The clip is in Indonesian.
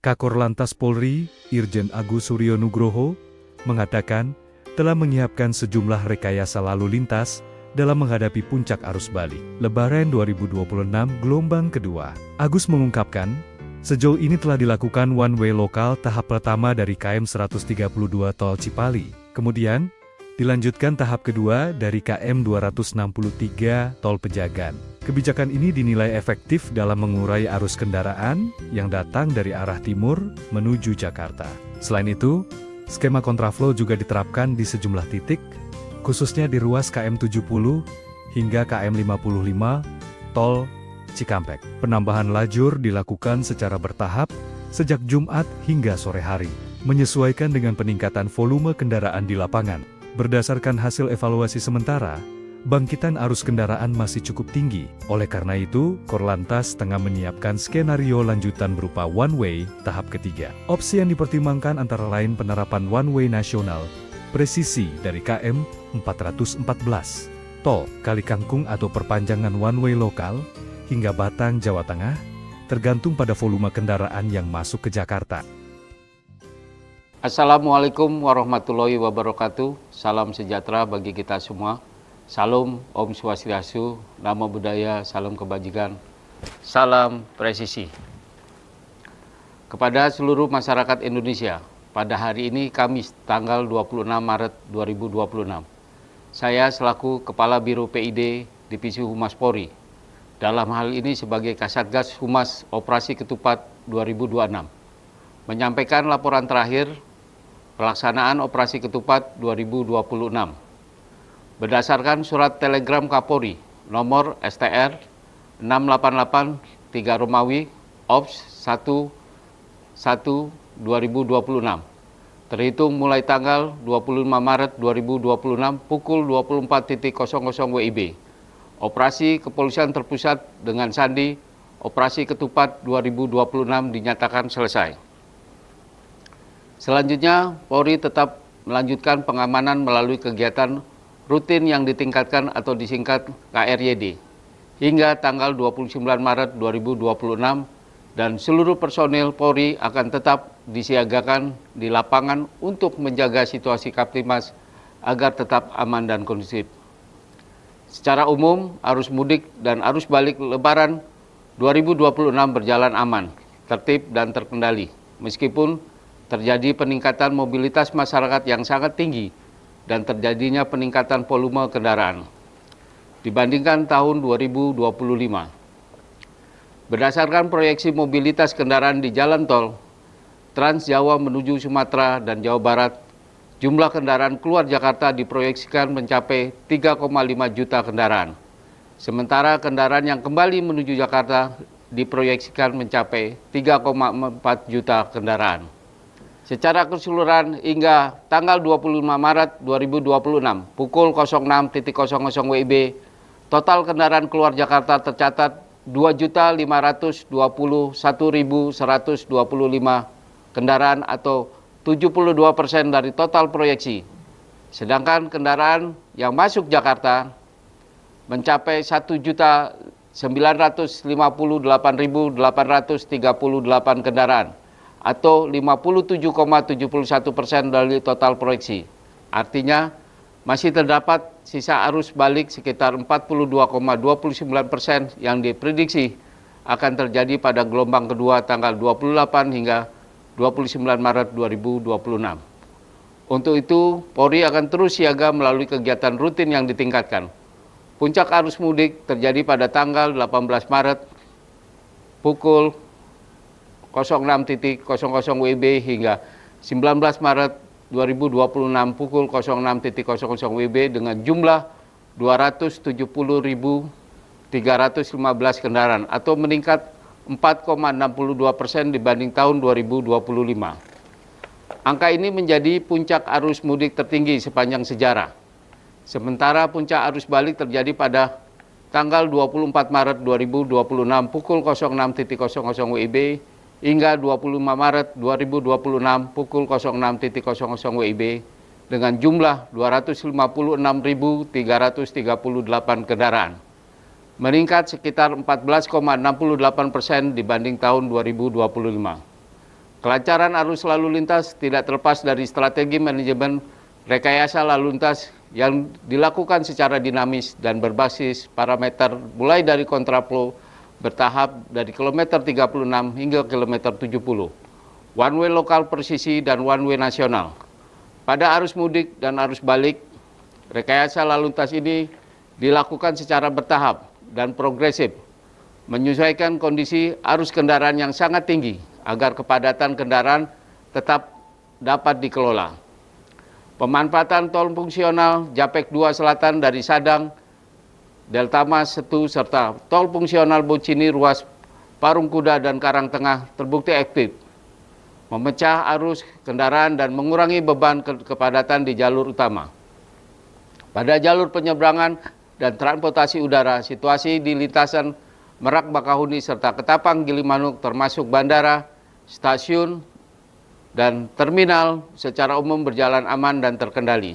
Kakor Lantas Polri, Irjen Agus Suryo Nugroho, mengatakan telah menyiapkan sejumlah rekayasa lalu lintas dalam menghadapi puncak arus balik Lebaran 2026 gelombang kedua. Agus mengungkapkan, sejauh ini telah dilakukan one-way lokal tahap pertama dari KM 132 Tol Cipali. Kemudian, dilanjutkan tahap kedua dari KM 263 Tol Pejagan. Kebijakan ini dinilai efektif dalam mengurai arus kendaraan yang datang dari arah timur menuju Jakarta. Selain itu, skema kontraflow juga diterapkan di sejumlah titik, khususnya di ruas KM 70 hingga KM 55 Tol Cikampek. Penambahan lajur dilakukan secara bertahap sejak Jumat hingga sore hari, menyesuaikan dengan peningkatan volume kendaraan di lapangan. Berdasarkan hasil evaluasi sementara, bangkitan arus kendaraan masih cukup tinggi. Oleh karena itu, Korlantas tengah menyiapkan skenario lanjutan berupa one-way tahap ketiga. Opsi yang dipertimbangkan antara lain penerapan one-way nasional, presisi dari KM 414, Tol Kalikangkung atau perpanjangan one-way lokal, hingga Batang, Jawa Tengah, tergantung pada volume kendaraan yang masuk ke Jakarta. Assalamualaikum warahmatullahi wabarakatuh. Salam sejahtera bagi kita semua. Salam Om Swastiastu, Namo Buddhaya, salam kebajikan, salam presisi. Kepada seluruh masyarakat Indonesia, pada hari ini Kamis tanggal 26 Maret 2026, saya selaku Kepala Biro PID Divisi Humas Polri, dalam hal ini sebagai Kasatgas Humas Operasi Ketupat 2026, menyampaikan laporan terakhir pelaksanaan Operasi Ketupat 2026. Berdasarkan surat telegram Kapolri nomor STR 688 3 Romawi Ops 11 2026, terhitung mulai tanggal 25 Maret 2026 pukul 24.00 WIB, Operasi Kepolisian Terpusat dengan sandi Operasi Ketupat 2026 dinyatakan selesai. Selanjutnya, Polri tetap melanjutkan pengamanan melalui kegiatan rutin yang ditingkatkan atau disingkat KRYD hingga tanggal 29 Maret 2026, dan seluruh personil Polri akan tetap disiagakan di lapangan untuk menjaga situasi Kaptimas agar tetap aman dan kondusif. Secara umum, arus mudik dan arus balik Lebaran 2026 berjalan aman, tertib dan terkendali, meskipun terjadi peningkatan mobilitas masyarakat yang sangat tinggi dan terjadinya peningkatan volume kendaraan dibandingkan tahun 2025. Berdasarkan proyeksi mobilitas kendaraan di jalan tol Trans Jawa menuju Sumatera dan Jawa Barat, jumlah kendaraan keluar Jakarta diproyeksikan mencapai 3,5 juta kendaraan. Sementara kendaraan yang kembali menuju Jakarta diproyeksikan mencapai 3,4 juta kendaraan. Secara keseluruhan hingga tanggal 25 Maret 2026 pukul 06.00 WIB, total kendaraan keluar Jakarta tercatat 2.521.125 kendaraan atau 72% dari total proyeksi. Sedangkan kendaraan yang masuk Jakarta mencapai 1.958.838 kendaraan atau 57,71% dari total proyeksi. Artinya, masih terdapat sisa arus balik sekitar 42,29% yang diprediksi akan terjadi pada gelombang kedua tanggal 28 hingga 29 Maret 2026. Untuk itu, Polri akan terus siaga melalui kegiatan rutin yang ditingkatkan. Puncak arus mudik terjadi pada tanggal 18 Maret pukul 06.00 WIB hingga 19 Maret 2026 pukul 06.00 WIB dengan jumlah 270.315 kendaraan atau meningkat 4,62% dibanding tahun 2025. Angka ini menjadi puncak arus mudik tertinggi sepanjang sejarah. Sementara puncak arus balik terjadi pada tanggal 24 Maret 2026 pukul 06.00 WIB hingga 25 Maret 2026 pukul 06.00 WIB dengan jumlah 256.338 kendaraan, meningkat sekitar 14,68% dibanding tahun 2025. Kelancaran arus lalu lintas tidak terlepas dari strategi manajemen rekayasa lalu lintas yang dilakukan secara dinamis dan berbasis parameter mulai dari kontraflow bertahap dari kilometer 36 hingga kilometer 70, one way lokal presisi dan one way nasional. Pada arus mudik dan arus balik, rekayasa lalu lintas ini dilakukan secara bertahap dan progresif, menyesuaikan kondisi arus kendaraan yang sangat tinggi agar kepadatan kendaraan tetap dapat dikelola. Pemanfaatan tol fungsional Japek 2 Selatan dari Sadang, Delta Mas 1 serta tol fungsional Bocini ruas Parung Kuda dan Karang Tengah terbukti efektif, memecah arus kendaraan dan mengurangi beban kepadatan di jalur utama. Pada jalur penyeberangan dan transportasi udara, situasi di lintasan Merak Bakahuni serta Ketapang Gilimanuk termasuk bandara, stasiun, dan terminal secara umum berjalan aman dan terkendali.